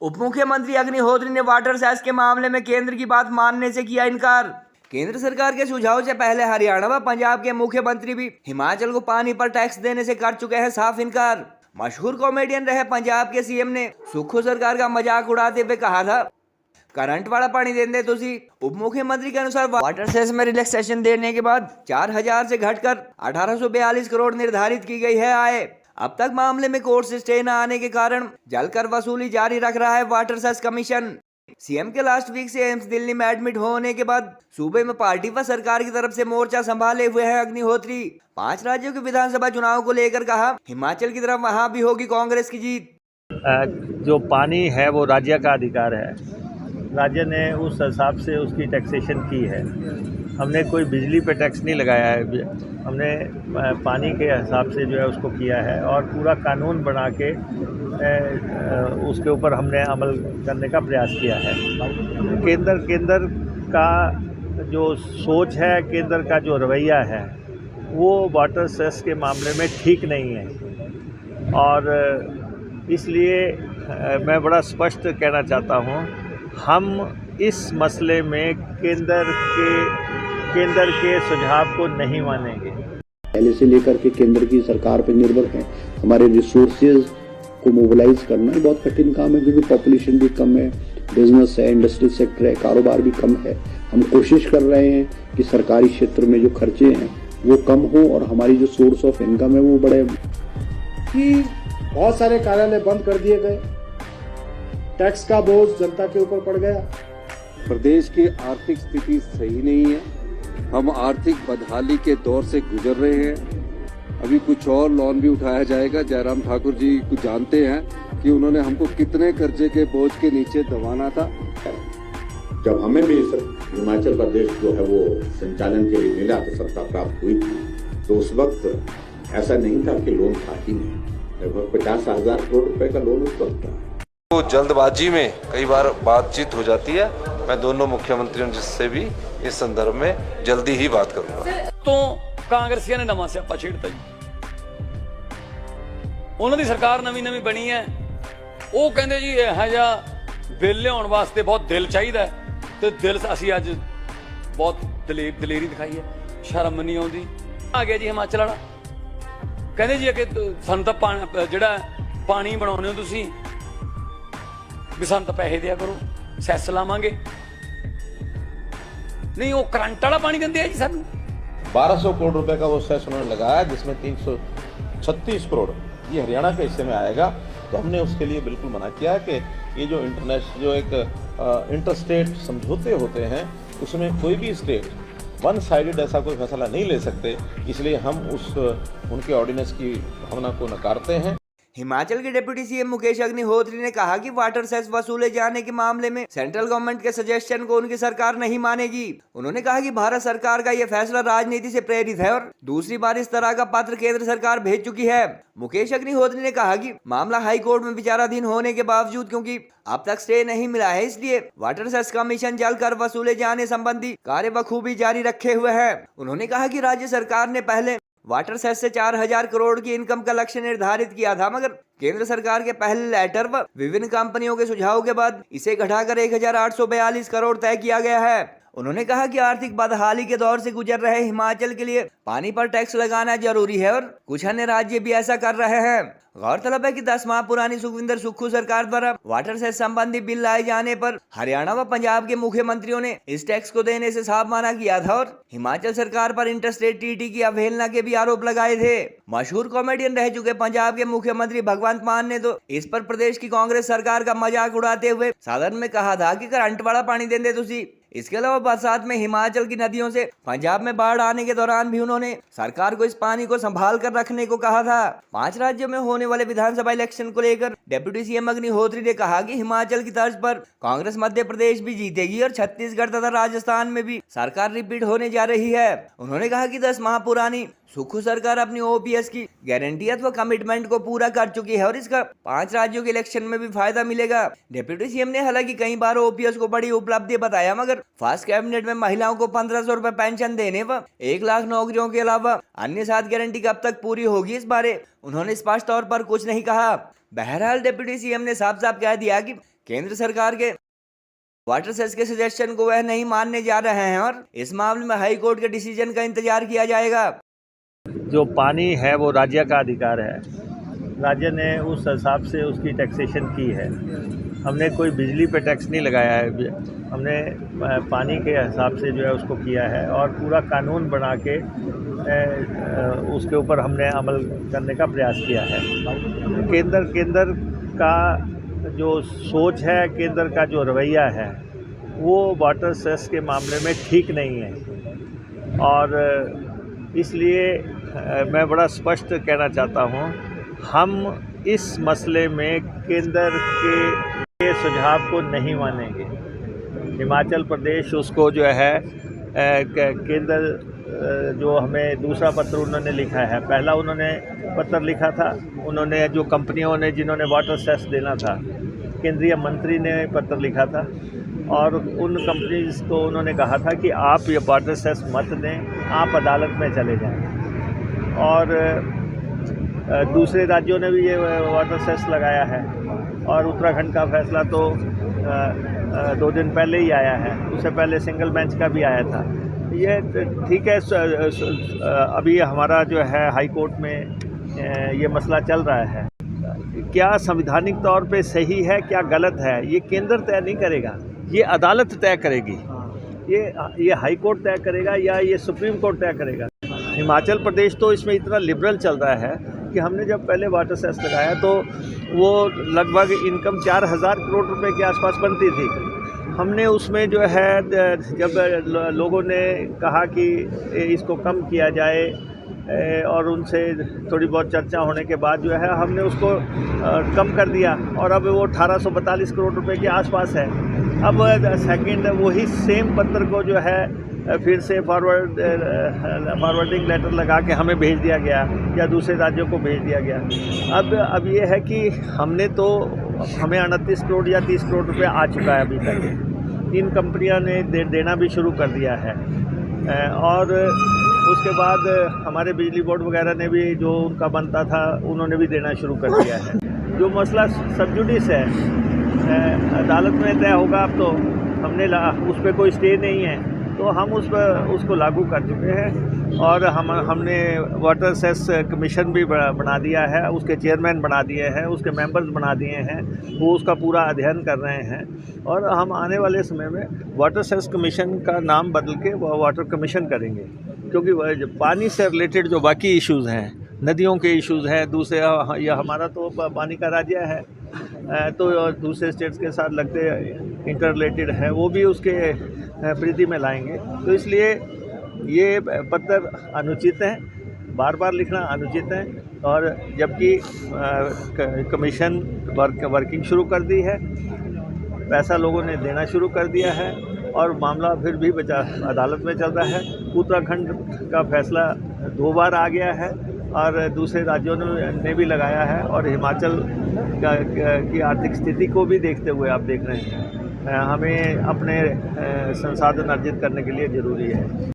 उप मुख्यमंत्री अग्निहोत्री ने वाटर सेस के मामले में केंद्र की बात मानने से किया इनकार। केंद्र सरकार के सुझाव से पहले हरियाणा व पंजाब के मुख्यमंत्री भी हिमाचल को पानी पर टैक्स देने से कर चुके हैं साफ इनकार। मशहूर कॉमेडियन रहे पंजाब के सीएम ने सुक्खू सरकार का मजाक उड़ाते हुए कहा था, करंट वाला पानी देंदे तुसी। उप मुख्यमंत्री के अनुसार वाटर सेस में रिलैक्सेशन देने के बाद 4000 से घटकर 1842 करोड़ निर्धारित की गई है आय। अब तक मामले में कोर्ट से स्टे न आने के कारण जलकर वसूली जारी रख रहा है वाटर सेस कमीशन। सीएम के लास्ट वीक से एम्स दिल्ली में एडमिट होने के बाद सूबे में पार्टी व सरकार की तरफ से मोर्चा संभाले हुए हैं अग्निहोत्री। 5 राज्यों के विधानसभा चुनाव को लेकर कहा, हिमाचल की तरफ वहां भी होगी कांग्रेस की जीत। जो पानी है वो राज्य का अधिकार है, राज्य ने उस हिसाब से उसकी टैक्सेशन की है। हमने कोई बिजली पे टैक्स नहीं लगाया है, हमने पानी के हिसाब से जो है उसको किया है और पूरा कानून बना के उसके ऊपर हमने अमल करने का प्रयास किया है। केंद्र का जो सोच है, केंद्र का जो रवैया है वो वाटर सेस के मामले में ठीक नहीं है और इसलिए मैं बड़ा स्पष्ट कहना चाहता हूँ, हम इस मसले में केंद्र के सुझाव को नहीं मानेंगे। पहले से लेकर के केंद्र की सरकार पर निर्भर है। हमारे रिसोर्सेज को मोबिलाइज करना बहुत कठिन काम है क्योंकि पॉपुलेशन भी कम है, बिजनेस है, इंडस्ट्रियल सेक्टर है, कारोबार भी कम है। हम कोशिश कर रहे हैं कि सरकारी क्षेत्र में जो खर्चे हैं वो कम हो और हमारी जो सोर्स ऑफ इनकम है वो बढ़े। कि बहुत सारे कार्यालय बंद कर दिए गए, टैक्स का बोझ जनता के ऊपर पड़ गया। प्रदेश की आर्थिक स्थिति सही नहीं है, हम आर्थिक बदहाली के दौर से गुजर रहे हैं। अभी कुछ और लोन भी उठाया जाएगा। जयराम ठाकुर जी कुछ जानते हैं कि उन्होंने हमको कितने कर्जे के बोझ के नीचे दबाना था। जब हमें भी हिमाचल प्रदेश जो है वो संचालन के लिए मिला तो सत्ता प्राप्त हुई थी, तो उस वक्त ऐसा नहीं था कि लोन था ही नहीं, लगभग 50,000 करोड़ रुपए का लोन उस वक्त था। तो जल्दबाजी में कई बार बातचीत हो जाती है। मैं दोनों मुख्यमंत्रियों से भी इस संदर्भ में जल्दी ही बात करूंगा। तो कांग्रेसियों ने नवा स्यापा छेड़ता जी, उन्होंने सरकार नवी बनी है, वो कहते जी यह जा बिल लियाउण वास्ते बहुत दिल चाहिए, तो दिल असी अज बहुत दलेरी दिखाई है, शर्म नहीं आती। आ गया जी हिमाचल वाला, कहते जी कि सानू तां जिहड़ा पानी बनाउने हो तुसीं भी सानू तां पैसे दिया करो, सैस लावांगे। नहीं, वो करंट वाला पानी देंदे है जी सानू। 1200 करोड़ रुपए का वो सेस उन्होंने लगाया, जिसमें 336 करोड़ ये हरियाणा के हिस्से में आएगा। तो हमने उसके लिए बिल्कुल मना किया कि ये जो इंटरनेशनल जो एक इंटरस्टेट समझौते होते हैं उसमें कोई भी स्टेट वन साइडेड ऐसा कोई फैसला नहीं ले सकते, इसलिए हम उनके ऑर्डिनेंस की भावना को नकारते हैं। हिमाचल के डिप्टी सीएम मुकेश अग्निहोत्री ने कहा कि वाटर सेस वसूले जाने के मामले में सेंट्रल गवर्नमेंट के सजेशन को उनकी सरकार नहीं मानेगी। उन्होंने कहा कि भारत सरकार का यह फैसला राजनीति से प्रेरित है और दूसरी बार इस तरह का पत्र केंद्र सरकार भेज चुकी है। मुकेश अग्निहोत्री ने कहा कि मामला हाई कोर्ट में विचाराधीन होने के बावजूद क्योंकि अब तक स्टे नहीं मिला है, इसलिए वाटर सेस कमीशन जलकर वसूले जाने संबंधी कार्य बखूबी जारी रखे हुए है। उन्होंने कहा कि राज्य सरकार ने पहले वाटर सेस से 4000 करोड़ की इनकम का लक्ष्य निर्धारित किया था, मगर केंद्र सरकार के पहले लेटर व विभिन्न कंपनियों के सुझाव के बाद इसे घटाकर 1842 करोड़ तय किया गया है। उन्होंने कहा कि आर्थिक बदहाली के दौर से गुजर रहे हिमाचल के लिए पानी पर टैक्स लगाना जरूरी है और कुछ अन्य राज्य भी ऐसा कर रहे हैं। गौरतलब है कि 10 माह पुरानी सुखविंदर सुक्खू सरकार द्वारा वाटर सेस संबंधी बिल लाए जाने पर हरियाणा व पंजाब के मुख्यमंत्रियों ने इस टैक्स को देने से साफ मना किया था और हिमाचल सरकार पर इंटरस्टेट टीटी की अवहेलना के भी आरोप लगाए थे। मशहूर कॉमेडियन रह चुके पंजाब के मुख्यमंत्री भगवंत मान ने तो इस पर प्रदेश की कांग्रेस सरकार का मजाक उड़ाते हुए सदन में कहा था कि करंट वाला पानी देंदे तुसी। इसके अलावा बरसात में हिमाचल की नदियों से पंजाब में बाढ़ आने के दौरान भी उन्होंने सरकार को इस पानी को संभाल कर रखने को कहा था। 5 राज्यों में होने वाले विधानसभा इलेक्शन को लेकर डिप्टी सीएम अग्निहोत्री ने कहा कि हिमाचल की तर्ज पर कांग्रेस मध्य प्रदेश भी जीतेगी और छत्तीसगढ़ तथा राजस्थान में भी सरकार रिपीट होने जा रही है। उन्होंने कहा कि 10 माह पुरानी सुक्खू सरकार अपनी ओपीएस की गारंटी अथवा कमिटमेंट को पूरा कर चुकी है और इसका 5 राज्यों के इलेक्शन में भी फायदा मिलेगा। डिप्टी सीएम ने हालांकि कई बार ओपीएस को बड़ी उपलब्धि बताया, मगर फर्स्ट कैबिनेट में महिलाओं को 1500 रुपए पेंशन देने व 1 लाख नौकरियों के अलावा अन्य 7 गारंटी कब तक पूरी होगी, इस बारे उन्होंने स्पष्ट तौर पर कुछ नहीं कहा। बहरहाल डिप्टी सीएम ने साफ साफ कह दिया कि केंद्र सरकार के वाटर सेस के सजेशन को वह नहीं मानने जा रहे हैं और इस मामले में हाई कोर्ट के डिसीजन का इंतजार किया जाएगा। जो पानी है वो राज्य का अधिकार है, राज्य ने उस हिसाब से उसकी टैक्सेशन की है। हमने कोई बिजली पे टैक्स नहीं लगाया है, हमने पानी के हिसाब से जो है उसको किया है और पूरा कानून बना के उसके ऊपर हमने अमल करने का प्रयास किया है। केंद्र का जो सोच है, केंद्र का जो रवैया है वो वाटर सेस के मामले में ठीक नहीं है और इसलिए मैं बड़ा स्पष्ट कहना चाहता हूँ, हम इस मसले में केंद्र के सुझाव को नहीं मानेंगे। हिमाचल प्रदेश उसको जो है केंद्र जो हमें दूसरा पत्र उन्होंने लिखा है, पहला उन्होंने पत्र लिखा था, उन्होंने जो कंपनियों ने जिन्होंने वाटर सेस देना था, केंद्रीय मंत्री ने पत्र लिखा था और उन कंपनीज को उन्होंने कहा था कि आप ये वाटर सेस मत दें, आप अदालत में चले जाएं। और दूसरे राज्यों ने भी ये वाटर सेस लगाया है और उत्तराखंड का फैसला तो 2 दिन पहले ही आया है, उससे पहले सिंगल बेंच का भी आया था। ये ठीक है, अभी हमारा जो है हाई कोर्ट में ये मसला चल रहा है, क्या संवैधानिक तौर पे सही है क्या गलत है ये केंद्र तय नहीं करेगा, ये अदालत तय करेगी। ये हाई कोर्ट तय करेगा या ये सुप्रीम कोर्ट तय करेगा। हिमाचल प्रदेश तो इसमें इतना लिबरल चल रहा है कि हमने जब पहले वाटर सेस लगाया तो वो लगभग इनकम 4,000 करोड़ रुपए के आसपास बनती थी। हमने उसमें जो है जब लोगों ने कहा कि इसको कम किया जाए और उनसे थोड़ी बहुत चर्चा होने के बाद जो है हमने उसको कम कर दिया और अब वो 1842 करोड़ रुपए के आसपास है। अब सेकंड वही सेम पत्र को जो है फिर से फॉरवर्डिंग लेटर लगा के हमें भेज दिया गया या दूसरे राज्यों को भेज दिया गया। अब ये है कि हमें 38 करोड़ या 30 करोड़ रुपए आ चुका है अभी तक। 3 कंपनियां ने देना भी शुरू कर दिया है और उसके बाद हमारे बिजली बोर्ड वगैरह ने भी जो उनका बनता था उन्होंने भी देना शुरू कर दिया है। जो मसला सब जुडिस है, अदालत में तय होगा। अब तो हमने उस पर कोई स्टे नहीं है तो हम उसको लागू कर चुके हैं और हमने वाटर सेस कमीशन भी बना दिया है, उसके चेयरमैन बना दिए हैं, उसके मेंबर्स बना दिए हैं, वो उसका पूरा अध्ययन कर रहे हैं और हम आने वाले समय में वाटर सेस कमीशन का नाम बदल के वाटर कमीशन करेंगे, क्योंकि पानी से रिलेटेड जो बाकी इश्यूज़ हैं, नदियों के इश्यूज़ हैं, दूसरे या हमारा तो पानी का राज्य है तो दूसरे स्टेट्स के साथ लगते इंटर रिलेटेड है, वो भी उसके परिधि में लाएंगे। तो इसलिए ये पत्र अनुचित है, बार बार लिखना अनुचित है और जबकि कमीशन वर्किंग शुरू कर दी है, पैसा लोगों ने देना शुरू कर दिया है और मामला फिर भी अदालत में चल रहा है। उत्तराखंड का फैसला 2 बार आ गया है और दूसरे राज्यों ने भी लगाया है और हिमाचल की आर्थिक स्थिति को भी देखते हुए आप देख रहे हैं हमें अपने संसाधन अर्जित करने के लिए ज़रूरी है।